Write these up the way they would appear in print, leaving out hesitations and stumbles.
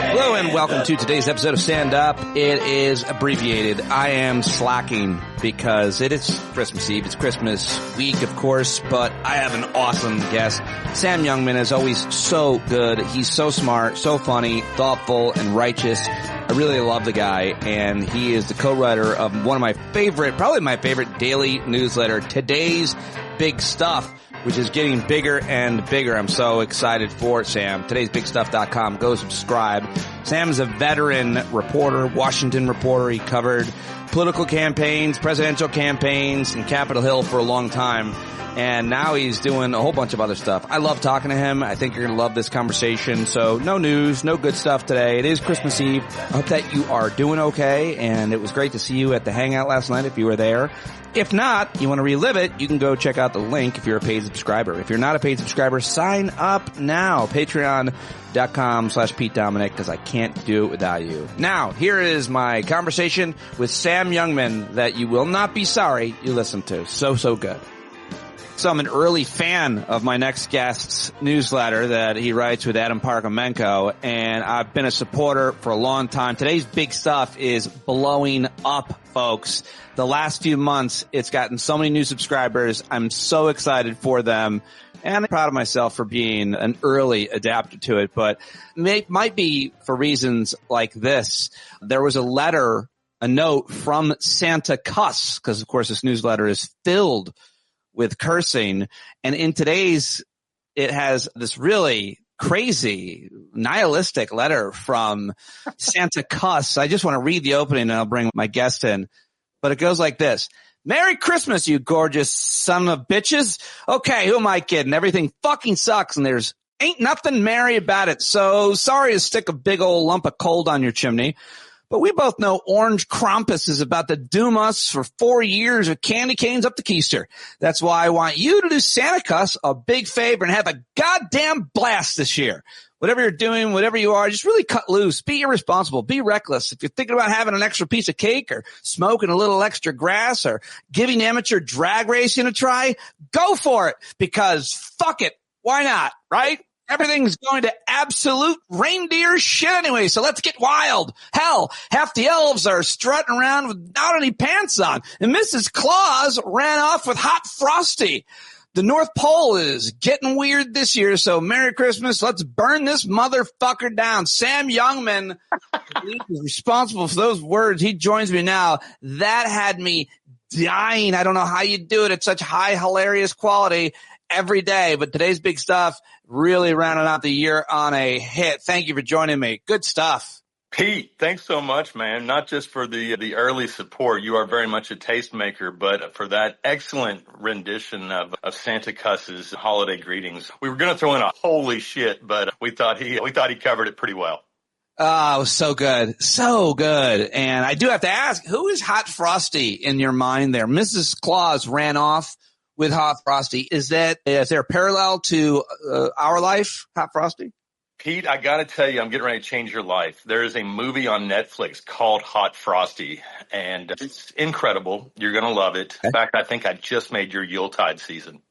Hello and welcome to today's episode of Stand Up. It is abbreviated. I am slacking because it is Christmas Eve. It's Christmas week, of course, but I have an awesome guest. Sam Youngman is always so good. He's so smart, so funny, thoughtful, and righteous. I really love the guy, and he is the co-writer of one of my favorite, probably my favorite daily newsletter, Today's Big Stuff, which is getting bigger and bigger. I'm so excited for it, Sam. Today'sBigStuff.com. Go subscribe. Sam is a veteran reporter, Washington reporter. He covered political campaigns, presidential campaigns, and Capitol Hill for a long time. And now he's doing a whole bunch of other stuff. I love talking to him. I think you're going to love this conversation. So no news, no good stuff today. It is Christmas Eve. I hope that you are doing okay. And it was great to see you at the Hangout last night if you were there. If not, you want to relive it, you can go check out the link if you're a paid subscriber. If you're not a paid subscriber, sign up now. Patreon.com/PeteDominic, because I can't do it without you. Now, here is my conversation with Sam Youngman that you will not be sorry you listened to. So good. So I'm an early fan of my next guest's newsletter that he writes with Adam Parkamenko, and I've been a supporter for a long time. Today's Big Stuff is blowing up, folks. The last few months, it's gotten so many new subscribers. I'm so excited for them, and I'm proud of myself for being an early adapter to it, but it might be for reasons like this. There was a note from Santa Cuss, because of course this newsletter is filled with cursing. And in today's, it has this really crazy, nihilistic letter from Santa Cuss. I just want to read the opening and I'll bring my guest in. But it goes like this. Merry Christmas, you gorgeous son of bitches. Okay, who am I kidding? Everything fucking sucks and there's ain't nothing merry about it. So sorry to stick a big old lump of cold on your chimney. But we both know Orange Krampus is about to doom us for 4 years of candy canes up the keister. That's why I want you to do Santa Cuss a big favor and have a goddamn blast this year. Whatever you're doing, whatever you are, just really cut loose. Be irresponsible. Be reckless. If you're thinking about having an extra piece of cake or smoking a little extra grass or giving amateur drag racing a try, go for it because fuck it. Why not? Right? Everything's going to absolute reindeer shit anyway, so let's get wild. Hell, half the elves are strutting around without any pants on, and Mrs. Claus ran off with Hot Frosty. The North Pole is getting weird this year, so Merry Christmas. Let's burn this motherfucker down. Sam Youngman is responsible for those words. He joins me now. That had me dying. I don't know how you do it at such high, hilarious quality every day, but today's Big Stuff really rounding out the year on a hit. Thank you for joining me. Good stuff. Pete, thanks so much, man. Not just for the early support. You are very much a tastemaker, but for that excellent rendition of Santa Cuss's holiday greetings. We were going to throw in a holy shit, but we thought he covered it pretty well. Oh, it was so good. So good. And I do have to ask, who is Hot Frosty in your mind there? Mrs. Claus ran off with Hot Frosty. Is there a parallel to our life, Hot Frosty? Pete, I got to tell you, I'm getting ready to change your life. There is a movie on Netflix called Hot Frosty, and it's incredible. You're going to love it. Okay. In fact, I think I just made your Yuletide season.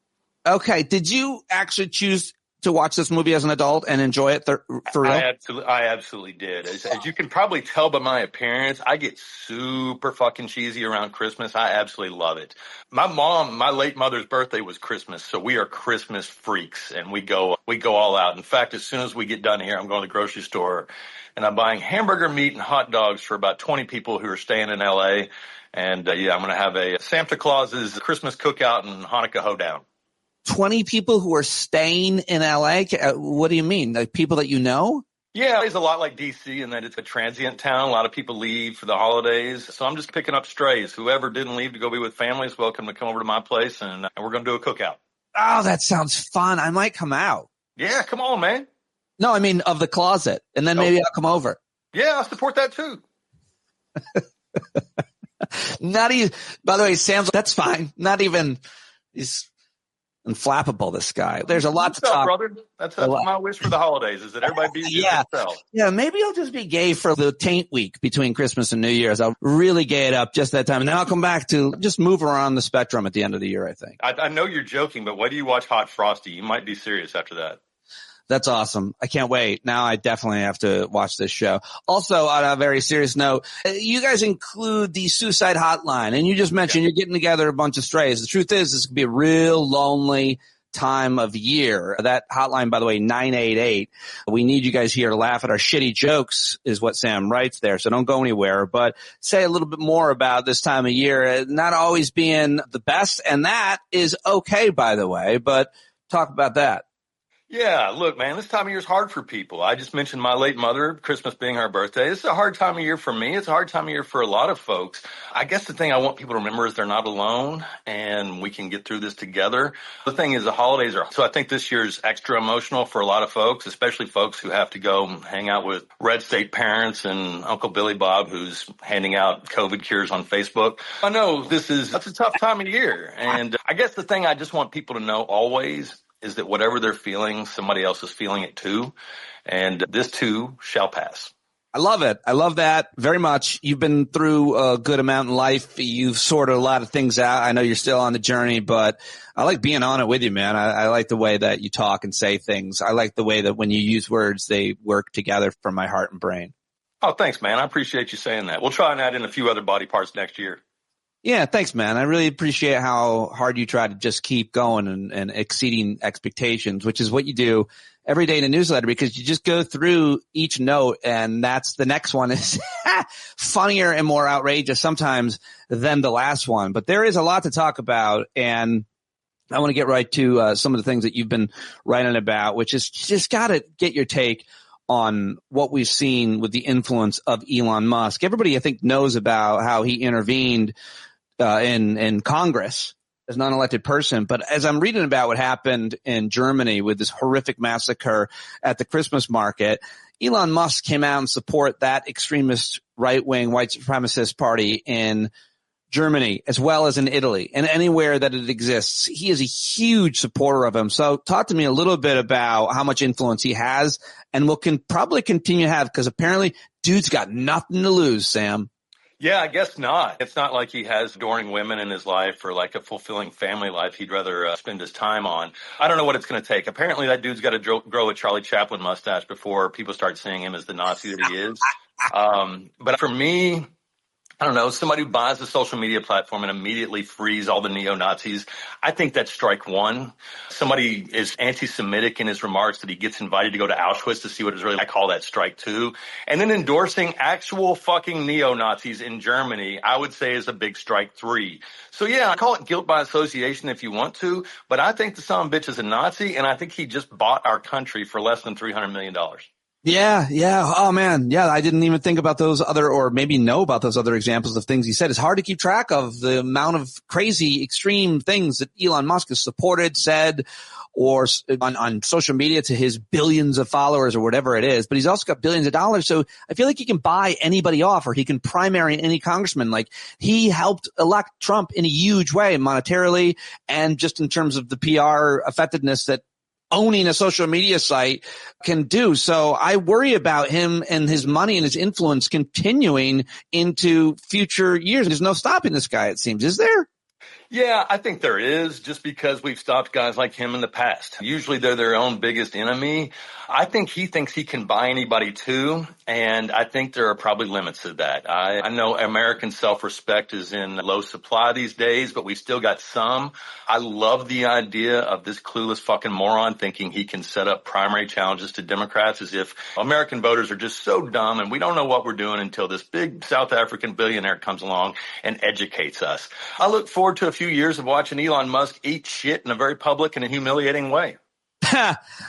Okay. Did you actually choose to watch this movie as an adult and enjoy it for real? I absolutely did. As you can probably tell by my appearance, I get super fucking cheesy around Christmas. I absolutely love it. My late mother's birthday was Christmas, so we are Christmas freaks, and we go all out. In fact, as soon as we get done here, I'm going to the grocery store, and I'm buying hamburger meat and hot dogs for about 20 people who are staying in L.A., and I'm going to have a Santa Claus's Christmas cookout and Hanukkah hoedown. 20 people who are staying in LA? What do you mean? Like people that you know? Yeah, it's a lot like DC in that it's a transient town. A lot of people leave for the holidays. So I'm just picking up strays. Whoever didn't leave to go be with family is welcome to come over to my place, and we're going to do a cookout. Oh, that sounds fun. I might come out. Yeah, come on, man. No, I mean of the closet, and then maybe I'll come over. Yeah, I'll support that too. Not even, by the way, Sam's, that's fine. Not even, he's inflappable, this guy. There's a lot to talk. Brother. That's my wish for the holidays, is that everybody be themselves. Yeah, maybe I'll just be gay for the taint week between Christmas and New Year's. I'll really gay it up just that time. And then I'll come back to just move around the spectrum at the end of the year, I think. I know you're joking, but why do you watch Hot Frosty? You might be serious after that. That's awesome. I can't wait. Now I definitely have to watch this show. Also, on a very serious note, you guys include the suicide hotline, and you just mentioned you're getting together a bunch of strays. The truth is, this could be a real lonely time of year. That hotline, by the way, 988. We need you guys here to laugh at our shitty jokes is what Sam writes there. So don't go anywhere, but say a little bit more about this time of year, not always being the best. And that is okay, by the way, but talk about that. Yeah, look, man, this time of year is hard for people. I just mentioned my late mother, Christmas being her birthday. This is a hard time of year for me. It's a hard time of year for a lot of folks. I guess the thing I want people to remember is they're not alone and we can get through this together. The thing is the holidays are, so I think this year's extra emotional for a lot of folks, especially folks who have to go hang out with red state parents and Uncle Billy Bob, who's handing out COVID cures on Facebook. I know that's a tough time of year. And I guess the thing I just want people to know always is that whatever they're feeling, somebody else is feeling it too. And this too shall pass. I love it. I love that very much. You've been through a good amount in life. You've sorted a lot of things out. I know you're still on the journey, but I like being on it with you, man. I like the way that you talk and say things. I like the way that when you use words, they work together for my heart and brain. Oh, thanks, man. I appreciate you saying that. We'll try and add in a few other body parts next year. Yeah, thanks, man. I really appreciate how hard you try to just keep going and exceeding expectations, which is what you do every day in a newsletter, because you just go through each note and that's the next one is funnier and more outrageous sometimes than the last one. But there is a lot to talk about, and I want to get right to some of the things that you've been writing about, which is just got to get your take on what we've seen with the influence of Elon Musk. Everybody, I think, knows about how he intervened in Congress as an unelected person. But as I'm reading about what happened in Germany with this horrific massacre at the Christmas market, Elon Musk came out and support that extremist right-wing white supremacist party in Germany as well as in Italy and anywhere that it exists. He is a huge supporter of him. So talk to me a little bit about how much influence he has and will probably continue to have, because apparently dude's got nothing to lose, Sam. Yeah, I guess not. It's not like he has adoring women in his life or like a fulfilling family life he'd rather spend his time on. I don't know what it's going to take. Apparently that dude's got to grow a Charlie Chaplin mustache before people start seeing him as the Nazi that he is. But for me, I don't know, somebody who buys a social media platform and immediately frees all the neo-Nazis, I think that's strike one. Somebody is anti-Semitic in his remarks that he gets invited to go to Auschwitz to see what it's really like, I call that strike two. And then endorsing actual fucking neo-Nazis in Germany, I would say is a big strike three. So yeah, I call it guilt by association if you want to, but I think the son of a bitch is a Nazi, and I think he just bought our country for less than $300 million. Yeah. Oh man. Yeah. I didn't even think about those other, or maybe know about those other examples of things he said. It's hard to keep track of the amount of crazy, extreme things that Elon Musk has supported, said, or on social media to his billions of followers or whatever it is. But he's also got billions of dollars. So I feel like he can buy anybody off, or he can primary any congressman. Like, he helped elect Trump in a huge way monetarily and just in terms of the PR effectiveness that owning a social media site can do. So I worry about him and his money and his influence continuing into future years. There's no stopping this guy, it seems. Is there? Yeah, I think there is, just because we've stopped guys like him in the past. Usually they're their own biggest enemy. I think he thinks he can buy anybody too, and I think there are probably limits to that. I know American self-respect is in low supply these days, but we've still got some. I love the idea of this clueless fucking moron thinking he can set up primary challenges to Democrats, as if American voters are just so dumb and we don't know what we're doing until this big South African billionaire comes along and educates us. I look forward to a few years of watching Elon Musk eat shit in a very public and a humiliating way.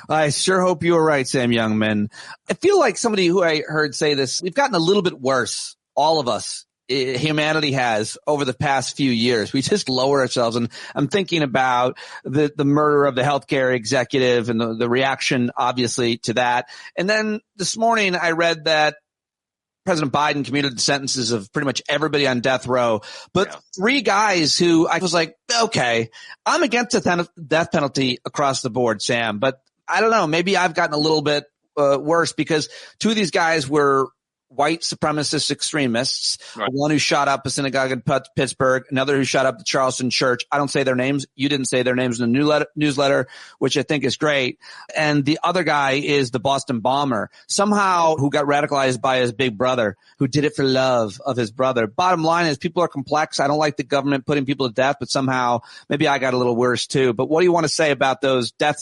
I sure hope you were right, Sam Youngman. I feel like somebody who I heard say this, we've gotten a little bit worse, all of us. Humanity has over the past few years. We just lower ourselves. And I'm thinking about the murder of the healthcare executive and the reaction, obviously, to that. And then this morning I read that President Biden commuted the sentences of pretty much everybody on death row, but three guys who I was like, okay, I'm against the death penalty across the board, Sam, but I don't know, maybe I've gotten a little bit worse, because two of these guys were white supremacist extremists, Right. one who shot up a synagogue in Pittsburgh, another who shot up the Charleston church. I don't say their names. You didn't say their names in the newsletter, which I think is great. And the other guy is the Boston bomber, somehow who got radicalized by his big brother, who did it for love of his brother. Bottom line is people are complex. I don't like the government putting people to death, but somehow maybe I got a little worse too. But what do you want to say about those death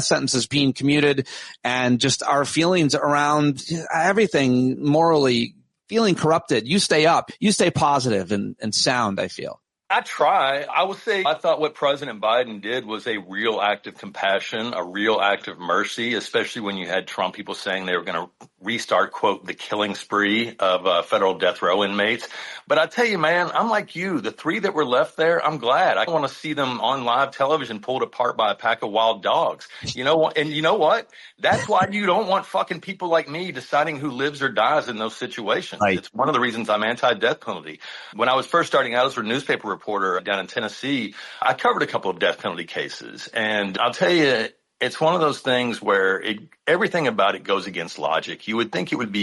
sentences being commuted and just our feelings around everything morally feeling corrupted? You stay up, you stay positive and sound, I feel. I try. I would say I thought what President Biden did was a real act of compassion, a real act of mercy, especially when you had Trump people saying they were going to restart, quote, the killing spree of federal death row inmates. But I tell you, man, I'm like you. The three that were left there, I'm glad. I want to see them on live television pulled apart by a pack of wild dogs. You know what? And you know what? That's why you don't want fucking people like me deciding who lives or dies in those situations. Right. It's one of the reasons I'm anti-death penalty. When I was first starting out as a newspaper reporter down in Tennessee, I covered a couple of death penalty cases. And I'll tell you, it's one of those things where everything about it goes against logic. You would think it would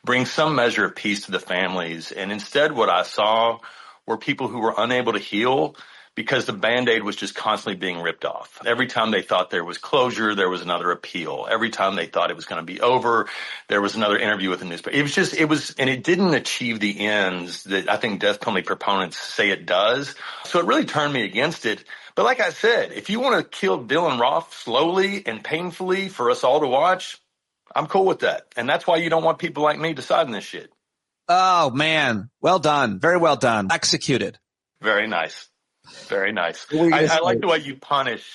bring some measure of peace to the families. And instead what I saw were people who were unable to heal because the Band-Aid was just constantly being ripped off. Every time they thought there was closure, there was another appeal. Every time they thought it was going to be over, there was another interview with a newspaper. And it didn't achieve the ends that I think death penalty proponents say it does. So it really turned me against it. But like I said, if you want to kill Dylan Roth slowly and painfully for us all to watch, I'm cool with that. And that's why you don't want people like me deciding this shit. Oh, man. Well done. Very well done. Executed. Very nice. Very nice. I like the way you punished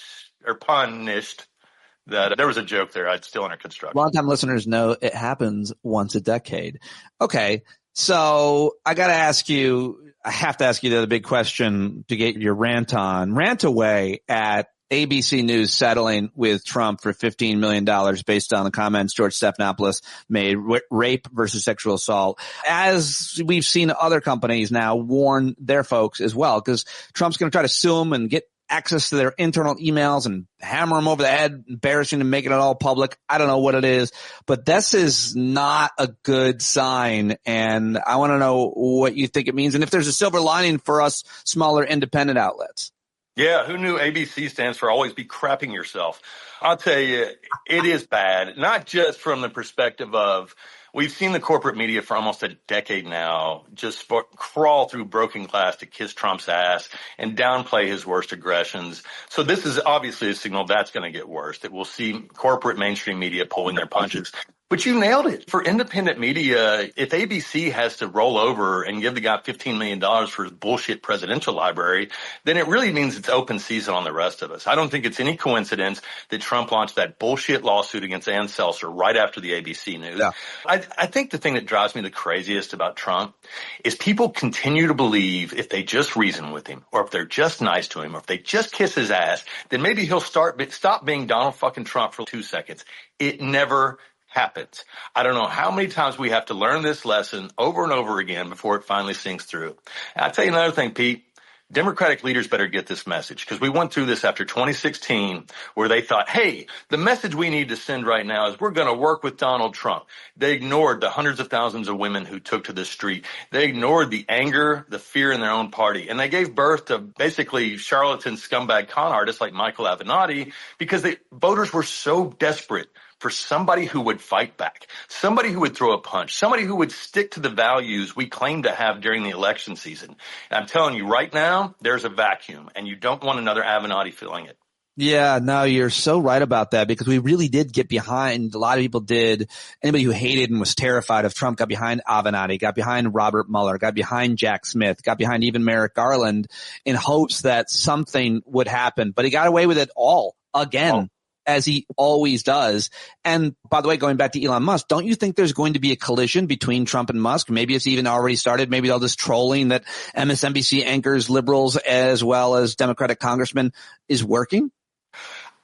that. There was a joke there. I'd still under construction. Long-time listeners know it happens once a decade. Okay. So I got to ask you, I have to ask you the other big question to get your rant on. Rant away at ABC News settling with Trump for $15 million based on the comments George Stephanopoulos made, rape versus sexual assault. As we've seen other companies now warn their folks as well, because Trump's going to try to sue them and get access to their internal emails and hammer them over the head, embarrassing and making it all public. I don't know what it is, but this is not a good sign. And I want to know what you think it means and if there's a silver lining for us smaller independent outlets. Yeah, who knew ABC stands for always be crapping yourself? I'll tell you, it is bad, not just from the perspective of we've seen the corporate media for almost a decade now just crawl through broken glass to kiss Trump's ass and downplay his worst aggressions. So this is obviously a signal that's going to get worse, that we'll see corporate mainstream media pulling their punches. But you nailed it. For independent media, if ABC has to roll over and give the guy $15 million for his bullshit presidential library, then it really means it's open season on the rest of us. I don't think it's any coincidence that Trump launched that bullshit lawsuit against Ann Seltzer right after the ABC news. Yeah. I think the thing that drives me the craziest about Trump is people continue to believe if they just reason with him or if they're just nice to him or if they just kiss his ass, then maybe he'll stop being Donald fucking Trump for 2 seconds. It never happens. I don't know how many times we have to learn this lesson over and over again before it finally sinks through. And I'll tell you another thing, Pete. Democratic leaders better get this message because we went through this after 2016 where they thought, hey, the message we need to send right now is we're going to work with Donald Trump. They ignored the hundreds of thousands of women who took to the street. They ignored the anger, the fear in their own party. And they gave birth to basically charlatan scumbag con artists like Michael Avenatti because the voters were so desperate for somebody who would fight back, somebody who would throw a punch, somebody who would stick to the values we claim to have during the election season. And I'm telling you right now, there's a vacuum, and you don't want another Avenatti filling it. Yeah, no, you're so right about that because we really did get behind, a lot of people did, anybody who hated and was terrified of Trump got behind Avenatti, got behind Robert Mueller, got behind Jack Smith, got behind even Merrick Garland in hopes that something would happen. But he got away with it all again. As he always does. And by the way, going back to Elon Musk, don't you think there's going to be a collision between Trump and Musk? Maybe it's even already started. Maybe all this trolling that MSNBC anchors liberals as well as Democratic congressmen is working?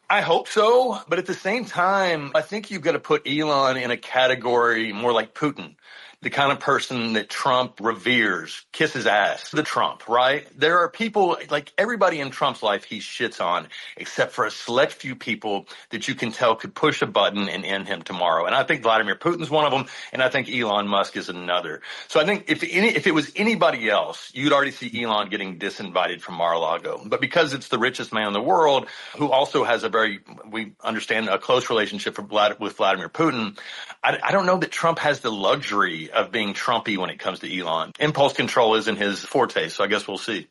I hope so. But at the same time, I think you've got to put Elon in a category more like Putin. the kind of person that Trump reveres, kisses ass, the Trump, right? There are people, like everybody in Trump's life he shits on, except for a select few people that you can tell could push a button and end him tomorrow. And I think Vladimir Putin's one of them, and I think Elon Musk is another. So I think if it was anybody else, you'd already see Elon getting disinvited from Mar-a-Lago. But because it's the richest man in the world, who also has we understand, a close relationship with Vladimir Putin, I don't know that Trump has the luxury of being Trumpy when it comes to Elon. Impulse control isn't his forte, so I guess we'll see.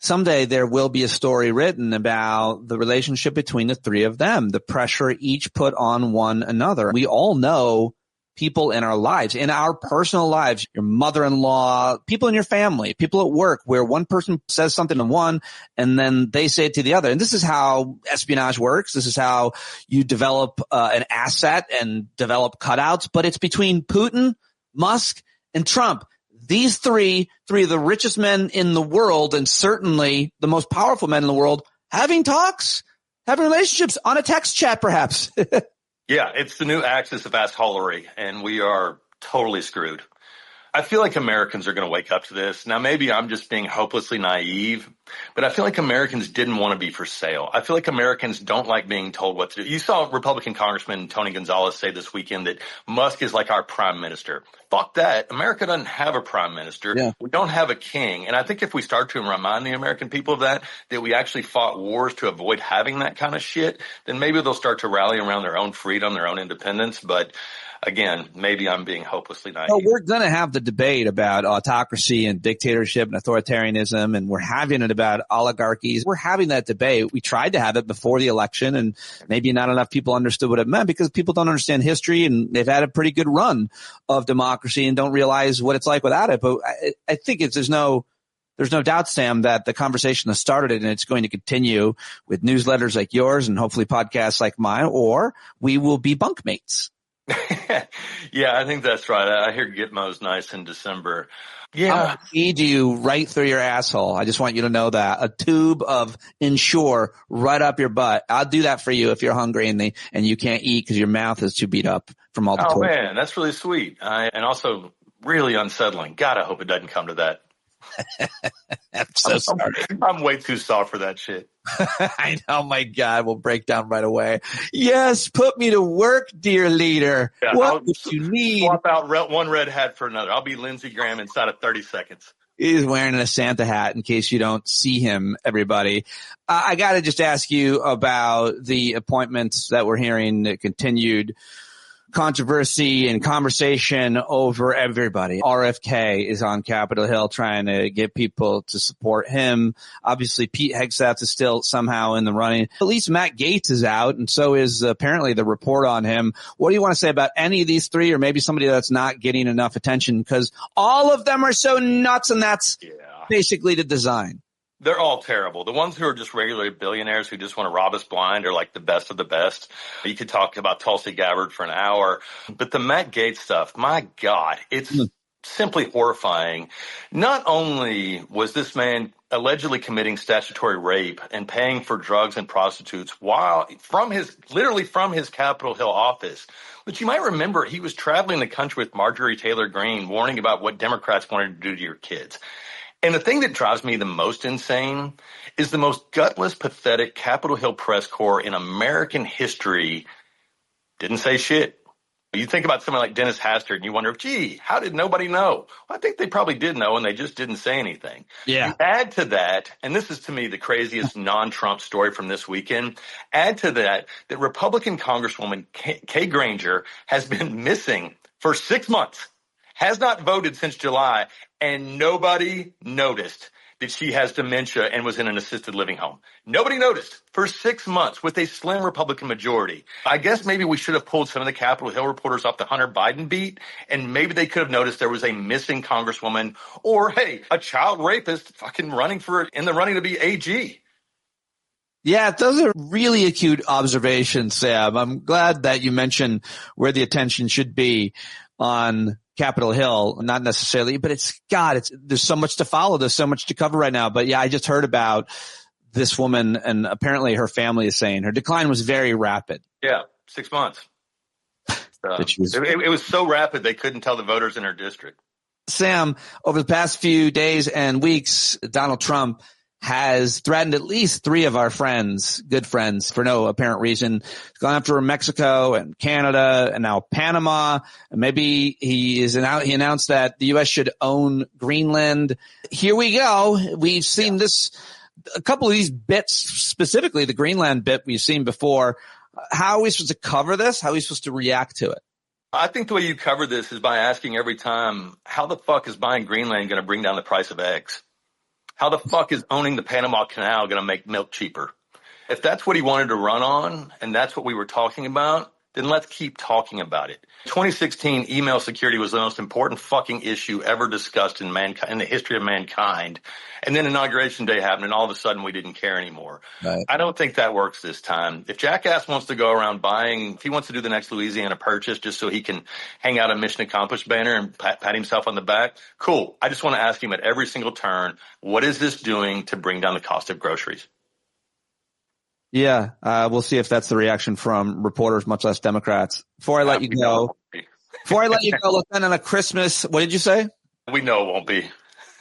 Someday there will be a story written about the relationship between the three of them, the pressure each put on one another. We all know people in our lives, in our personal lives, your mother-in-law, people in your family, people at work, where one person says something to one and then they say it to the other. And this is how espionage works. This is how you develop an asset and develop cutouts. But it's between Putin, Musk, and Trump. These three of the richest men in the world, and certainly the most powerful men in the world, having talks, having relationships on a text chat, perhaps. Yeah, it's the new axis of assholery, and we are totally screwed. I feel like Americans are going to wake up to this. Now, maybe I'm just being hopelessly naive, but I feel like Americans didn't want to be for sale. I feel like Americans don't like being told what to do. You saw Republican Congressman Tony Gonzalez say this weekend that Musk is like our prime minister. Fuck that. America doesn't have a prime minister. Yeah. We don't have a king. And I think if we start to remind the American people of that we actually fought wars to avoid having that kind of shit, then maybe they'll start to rally around their own freedom, their own independence. But again, maybe I'm being hopelessly naive. Well, we're going to have the debate about autocracy and dictatorship and authoritarianism, and we're having it about oligarchies. We're having that debate. We tried to have it before the election, and maybe not enough people understood what it meant because people don't understand history, and they've had a pretty good run of democracy and don't realize what it's like without it. But I think there's no doubt, Sam, that the conversation has started and it's going to continue with newsletters like yours and hopefully podcasts like mine, or we will be bunkmates. Yeah, I think that's right. I hear Gitmo's nice in December. Yeah. I'm going to feed you right through your asshole. I just want you to know that. A tube of Ensure right up your butt. I'll do that for you if you're hungry and you can't eat because your mouth is too beat up from all the torture. Oh, man, that's really sweet. And also really unsettling. God, I hope it doesn't come to that. I'm so sorry. I'm way too soft for that shit. I know, my God, we'll break down right away. Yes, put me to work, dear leader. Yeah, what would you need? Swap out one red hat for another. I'll be Lindsey Graham inside of 30 seconds. He's wearing a Santa hat in case you don't see him, everybody. I got to just ask you about the appointments that we're hearing, the continued controversy and conversation over everybody. RFK is on Capitol Hill trying to get people to support him. Obviously, Pete Hegseth is still somehow in the running. At least Matt Gaetz is out, and so is apparently the report on him. What do you want to say about any of these three, or maybe somebody that's not getting enough attention? Because all of them are so nuts, and that's basically the design. They're all terrible. The ones who are just regular billionaires who just want to rob us blind are like the best of the best. You could talk about Tulsi Gabbard for an hour. But the Matt Gaetz stuff, my God, it's simply horrifying. Not only was this man allegedly committing statutory rape and paying for drugs and prostitutes literally from his Capitol Hill office, but you might remember he was traveling the country with Marjorie Taylor Greene warning about what Democrats wanted to do to your kids. And the thing that drives me the most insane is the most gutless, pathetic Capitol Hill press corps in American history didn't say shit. You think about someone like Dennis Hastert and you wonder, gee, how did nobody know? Well, I think they probably did know and they just didn't say anything. Yeah. You add to that, and this is to me the craziest non-Trump story from this weekend, add to that Republican Congresswoman Kay Granger has been missing for 6 months. Has not voted since July, and nobody noticed that she has dementia and was in an assisted living home. Nobody noticed for 6 months with a slim Republican majority. I guess maybe we should have pulled some of the Capitol Hill reporters off the Hunter Biden beat, and maybe they could have noticed there was a missing congresswoman or, hey, a child rapist fucking in the running to be AG. Yeah, those are really acute observations, Sam. I'm glad that you mentioned where the attention should be on Capitol Hill, not necessarily, but there's so much to follow. There's so much to cover right now. But yeah, I just heard about this woman, and apparently her family is saying her decline was very rapid. Yeah, 6 months. It was so rapid they couldn't tell the voters in her district. Sam, over the past few days and weeks, Donald Trump has threatened at least 3 of our friends, good friends, for no apparent reason. He's gone after Mexico and Canada and now Panama. And maybe he announced that the U.S. should own Greenland. Here we go. We've seen this, a couple of these bits, specifically the Greenland bit we've seen before. How are we supposed to cover this? How are we supposed to react to it? I think the way you cover this is by asking every time, how the fuck is buying Greenland going to bring down the price of eggs? How the fuck is owning the Panama Canal going to make milk cheaper? If that's what he wanted to run on and that's what we were talking about, then let's keep talking about it. 2016, email security was the most important fucking issue ever discussed in mankind, in the history of mankind. And then Inauguration Day happened and all of a sudden we didn't care anymore. Right. I don't think that works this time. If Jackass wants to go around buying, if he wants to do the next Louisiana Purchase just so he can hang out a mission accomplished banner and pat himself on the back, cool. I just want to ask him at every single turn, what is this doing to bring down the cost of groceries? Yeah, we'll see if that's the reaction from reporters, much less Democrats. Before I let you go, let's end on a Christmas. What did you say? We know it won't be.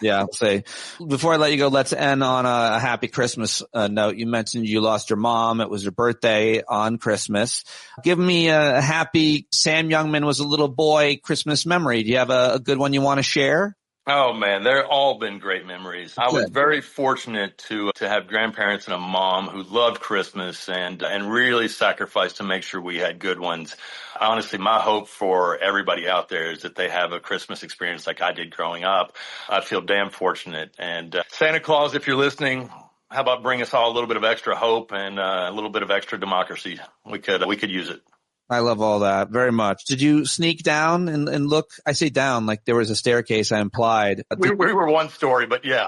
Yeah, I'll say. Before I let you go, let's end on a happy Christmas note. You mentioned you lost your mom. It was your birthday on Christmas. Give me a happy Sam Youngman was a little boy Christmas memory. Do you have a good one you want to share? Oh man, they're all been great memories. I was very fortunate to have grandparents and a mom who loved Christmas and really sacrificed to make sure we had good ones. Honestly, my hope for everybody out there is that they have a Christmas experience like I did growing up. I feel damn fortunate. And Santa Claus, if you're listening, how about bring us all a little bit of extra hope and a little bit of extra democracy? We could use it. I love all that very much. Did you sneak down and look? I say down like there was a staircase, I implied. We were one story, but yeah.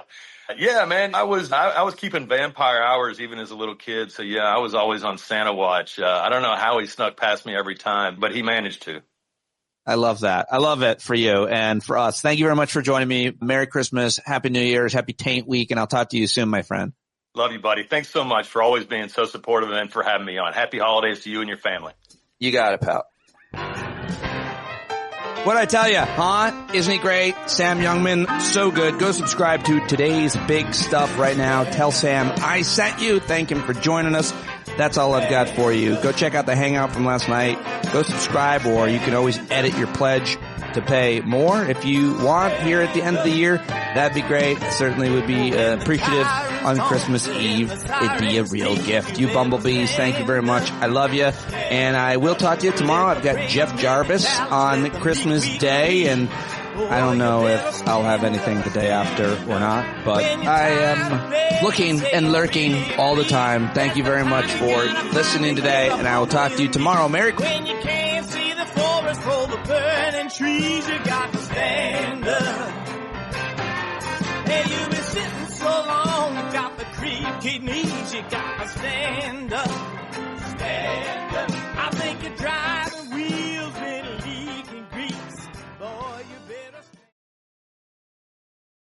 Yeah, man, I was keeping vampire hours even as a little kid. So yeah, I was always on Santa watch. I don't know how he snuck past me every time, but he managed to. I love that. I love it for you and for us. Thank you very much for joining me. Merry Christmas. Happy New Year's. Happy Taint Week. And I'll talk to you soon, my friend. Love you, buddy. Thanks so much for always being so supportive and for having me on. Happy holidays to you and your family. You got it, pal. What'd I tell you, huh? Isn't he great? Sam Youngman, so good. Go subscribe to Today's Big Stuff right now. Tell Sam I sent you. Thank him for joining us. That's all I've got for you. Go check out the Hangout from last night. Go subscribe, or you can always edit your pledge to pay more if you want here at the end of the year. That'd be great. I certainly would be appreciative on Christmas Eve. It'd be a real gift. You bumblebees, thank you very much. I love you. And I will talk to you tomorrow. I've got Jeff Jarvis on Christmas Day, and I don't know if I'll have anything the day after or not, but I am looking and lurking all the time. Thank you very much for listening today, and I will talk to you tomorrow. Merry Christmas. When you can't see the forest for the burning trees, you got to stand up. Hey, you've been sitting so long, you got the creaky knees, you got to stand up. Stand up. I think you're driving wheels with leaking grease. Boy, you better